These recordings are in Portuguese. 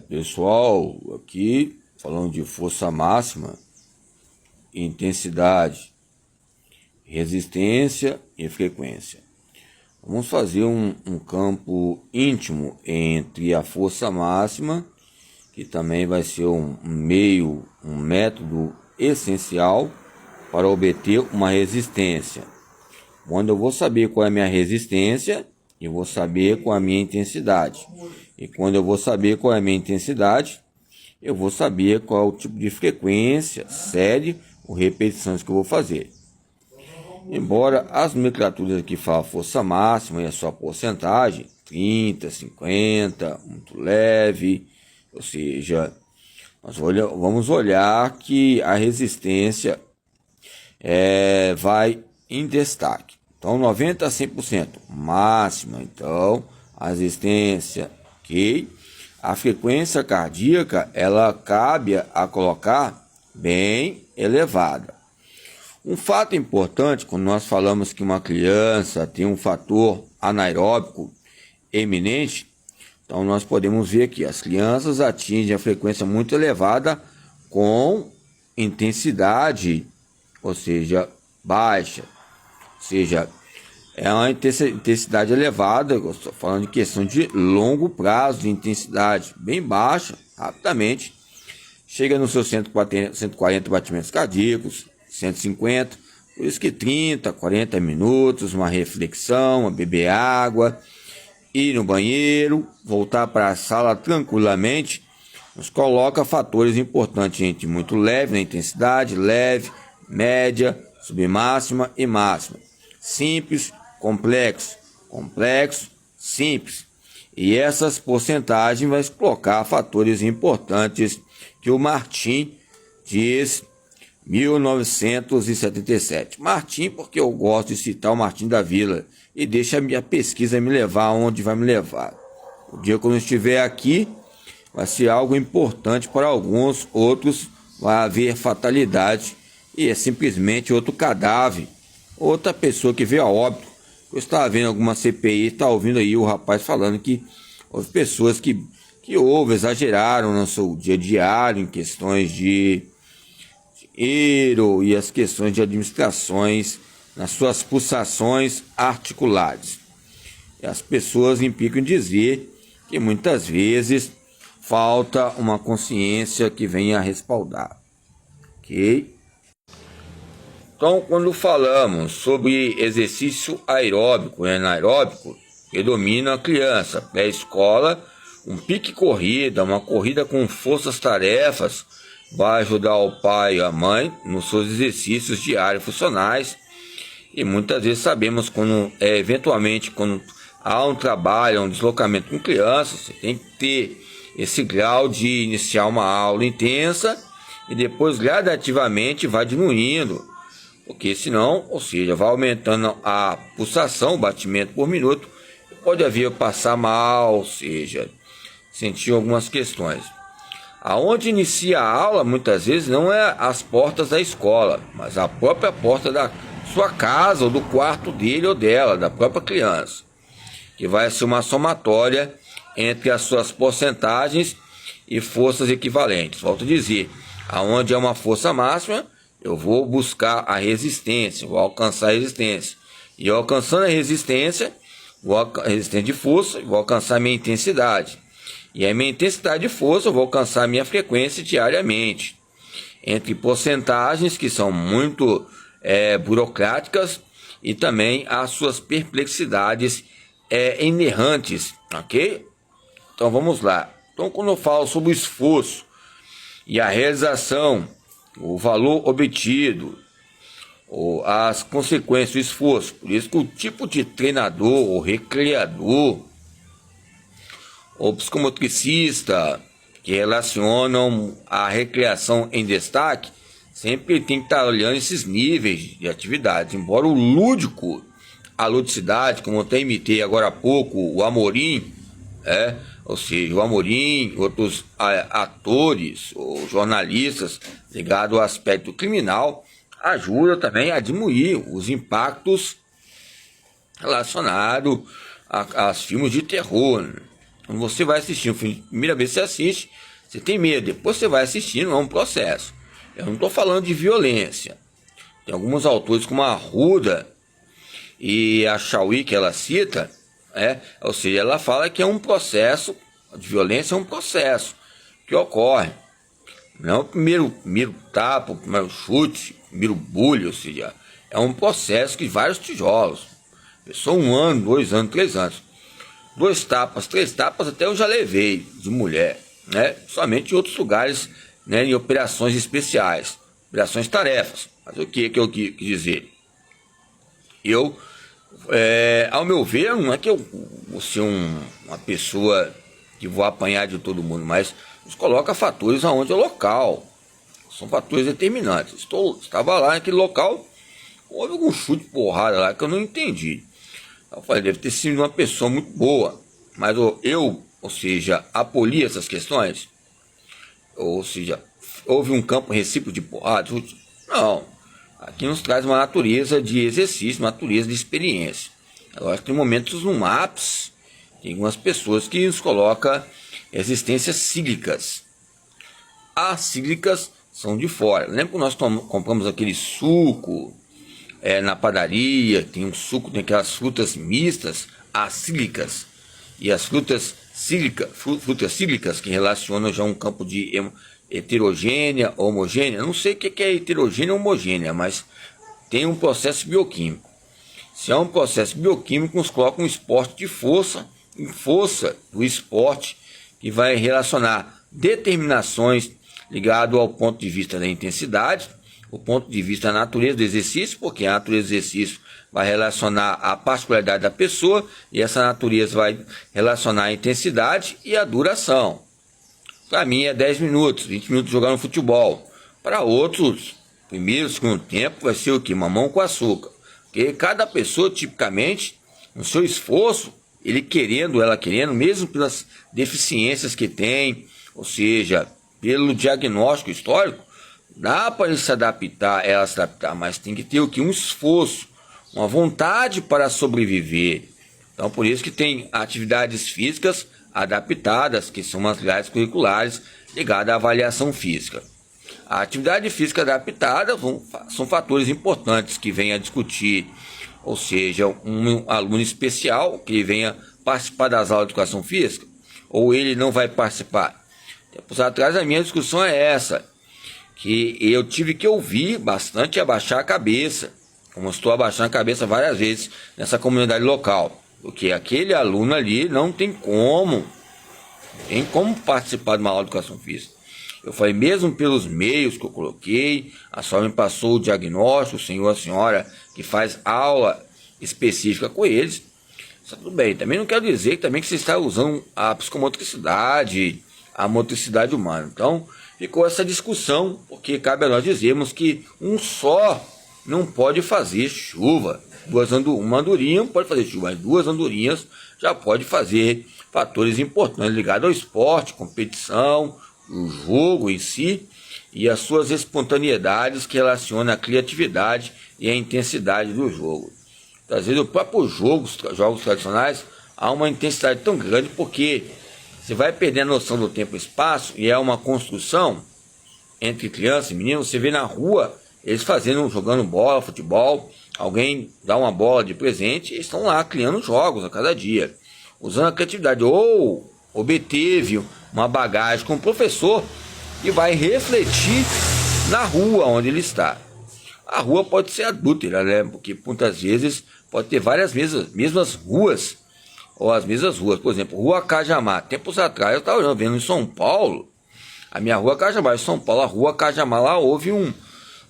Pessoal, aqui falando de força máxima, intensidade, resistência e frequência. Vamos fazer um campo íntimo entre a força máxima, que também vai ser um método essencial para obter uma resistência. Quando eu vou saber qual é a minha resistência, eu vou saber qual é a minha intensidade. E quando eu vou saber qual é a minha intensidade, eu vou saber qual é o tipo de frequência, série ou repetições que eu vou fazer. Embora as nomenclaturas aqui falam força máxima e a sua porcentagem, 30, 50, muito leve, ou seja, nós vamos olhar que a resistência vai em destaque. Então, 90 a 100%, máxima. Então, a resistência, ok? A frequência cardíaca, ela cabe a colocar bem elevada. Um fato importante, quando nós falamos que uma criança tem um fator anaeróbico eminente, então nós podemos ver que as crianças atingem a frequência muito elevada com intensidade, ou seja, baixa. Ou seja, é uma intensidade elevada, eu estou falando de questão de longo prazo de intensidade, bem baixa, rapidamente, chega nos seus 140 batimentos cardíacos, 150, por isso que 30, 40 minutos, uma reflexão, uma beber água, ir no banheiro, voltar para a sala tranquilamente, nos coloca fatores importantes entre muito leve na intensidade, leve, média, submáxima e máxima. Simples, complexo, complexo, simples. E essas porcentagens vai colocar fatores importantes que o Martin diz 1977. Martin, porque eu gosto de citar o Martin da Vila e deixa a minha pesquisa me levar aonde vai me levar. O dia que eu não estiver aqui vai ser algo importante para alguns, outros vai haver fatalidade e é simplesmente outro cadáver, outra pessoa que veio a óbito. Eu estava vendo alguma CPI, está ouvindo aí o rapaz falando que houve pessoas que exageraram no seu dia diário em questões de dinheiro e as questões de administrações nas suas pulsações articulares. E as pessoas implicam em dizer que muitas vezes falta uma consciência que venha a respaldar. Ok? Então, quando falamos sobre exercício aeróbico e anaeróbico, predomina a criança, pré-escola, um pique corrida, uma corrida com forças-tarefas, vai ajudar o pai e a mãe nos seus exercícios diários funcionais. E muitas vezes sabemos quando, eventualmente, quando há um trabalho, um deslocamento com crianças, você tem que ter esse grau de iniciar uma aula intensa e depois gradativamente vai diminuindo. Porque senão, ou seja, vai aumentando a pulsação, o batimento por minuto, pode haver passar mal, ou seja, sentir algumas questões. Aonde inicia a aula, muitas vezes, não é as portas da escola, mas a própria porta da sua casa, ou do quarto dele ou dela, da própria criança, que vai ser uma somatória entre as suas porcentagens e forças equivalentes. Volto a dizer, aonde é uma força máxima, eu vou buscar a resistência, vou alcançar a resistência. E alcançando a resistência de força, vou alcançar a minha intensidade. E a minha intensidade de força, eu vou alcançar a minha frequência diariamente. Entre porcentagens que são muito burocráticas e também as suas perplexidades inerrantes, ok? Então vamos lá. Então quando eu falo sobre o esforço e a realização, o valor obtido, ou as consequências do esforço. Por isso que o tipo de treinador, ou recreador, ou psicomotricista, que relacionam a recreação em destaque, sempre tem que estar olhando esses níveis de atividade. Embora o lúdico, a ludicidade, como eu até imitei agora há pouco, o Amorim, ou seja, o Amorim, outros atores ou jornalistas ligados ao aspecto criminal, ajuda também a diminuir os impactos relacionados a filmes de terror, Quando você vai assistir um filme, primeira vez que você assiste, você tem medo, depois você vai assistindo, é um processo. Eu não estou falando de violência. Tem alguns autores como a Arruda e a Chauí que ela cita, ou seja, ela fala que é um processo de violência, é um processo que ocorre. Não é o primeiro tapa, o primeiro chute, o primeiro bullying, ou seja, é um processo que vários tijolos. Pessoa 1 ano, 2 anos, 3 anos. 2 tapas, 3 tapas até eu já levei de mulher, somente em outros lugares, em operações especiais, operações tarefas. Mas o que eu quis dizer? Ao meu ver, não é que eu vou ser uma pessoa que vou apanhar de todo mundo, mas nos coloca fatores aonde é o local. São fatores determinantes. Estava lá naquele local, houve algum chute, porrada lá que eu não entendi. Eu falei, deve ter sido uma pessoa muito boa, mas ou seja, aboli essas questões, ou seja, houve um campo recíproco de porrada. Não, aqui nos traz uma natureza de exercício, uma natureza de experiência. Agora tem momentos no ápice, tem algumas pessoas que nos colocam existências cíclicas. As cíclicas são de fora. Lembra que nós compramos aquele suco na padaria, tem um suco, tem aquelas frutas mistas, acílicas, e as frutas cíclicas que relacionam já um campo de heterogênea, homogênea. Não sei o que é heterogênea ou homogênea, mas tem um processo bioquímico. Se é um processo bioquímico, nos coloca um esporte de força, em força do esporte, que vai relacionar determinações ligado ao ponto de vista da intensidade, o ponto de vista da natureza do exercício, porque a natureza do exercício vai relacionar a particularidade da pessoa, e essa natureza vai relacionar a intensidade e a duração. Para mim é 10 minutos, 20 minutos jogando futebol. Para outros, primeiro, segundo tempo, vai ser o que? Mamão com açúcar. Porque cada pessoa, tipicamente, no seu esforço, ele querendo, ela querendo, mesmo pelas deficiências que tem, ou seja, pelo diagnóstico histórico, dá para ela se adaptar, mas tem que ter o que? Um esforço, uma vontade para sobreviver. Então, por isso que tem atividades físicas adaptadas, que são materiais curriculares ligadas à avaliação física. A atividade física adaptada são fatores importantes que vêm a discutir, ou seja, um aluno especial que venha participar das aulas de educação física, ou ele não vai participar. Tempos atrás a minha discussão é essa, que eu tive que ouvir bastante e abaixar a cabeça, como estou abaixando a cabeça várias vezes nessa comunidade local, porque aquele aluno ali não tem como participar de uma aula de educação física. Eu falei, mesmo pelos meios que eu coloquei, a senhora me passou o diagnóstico, o senhor, a senhora, que faz aula específica com eles, está tudo bem. Também não quero dizer também que você está usando a psicomotricidade, a motricidade humana. Então, ficou essa discussão, porque cabe a nós dizermos que um só não pode fazer chuva. Uma andorinha pode fazer chuva, mas 2 andorinhas já pode fazer fatores importantes ligados ao esporte, competição, o jogo em si e as suas espontaneidades que relacionam a criatividade e a intensidade do jogo. Às vezes, o próprio jogos tradicionais, há uma intensidade tão grande porque você vai perdendo a noção do tempo e espaço, e é uma construção entre crianças e meninos. Você vê na rua eles jogando bola, futebol, alguém dá uma bola de presente, eles estão lá criando jogos a cada dia, usando a criatividade, ou obteve uma bagagem com o professor e vai refletir na rua onde ele está. A rua pode ser adúltera, porque muitas vezes pode ter várias mesmas ruas, ou as mesmas ruas. Por exemplo, Rua Cajamar. Tempos atrás eu estava vendo em São Paulo, a minha Rua Cajamar em São Paulo, a Rua Cajamar, lá houve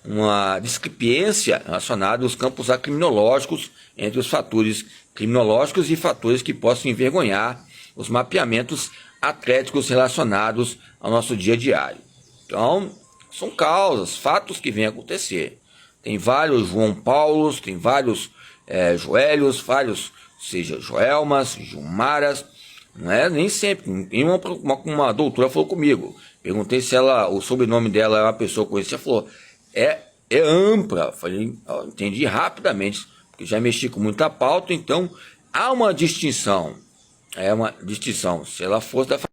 uma discrepância relacionada aos campos criminológicos, entre os fatores criminológicos e fatores que possam envergonhar os mapeamentos atléticos relacionados ao nosso dia a dia. Então, são causas, fatos que vêm a acontecer. Tem vários João Paulos, tem vários Joélios, vários, seja Joelmas, Gilmaras, nem sempre. Uma doutora falou comigo, perguntei se o sobrenome dela é uma pessoa conhecida, ela falou, é ampla. Falei, entendi rapidamente, porque já mexi com muita pauta, então há uma distinção É uma distinção. Se ela fosse da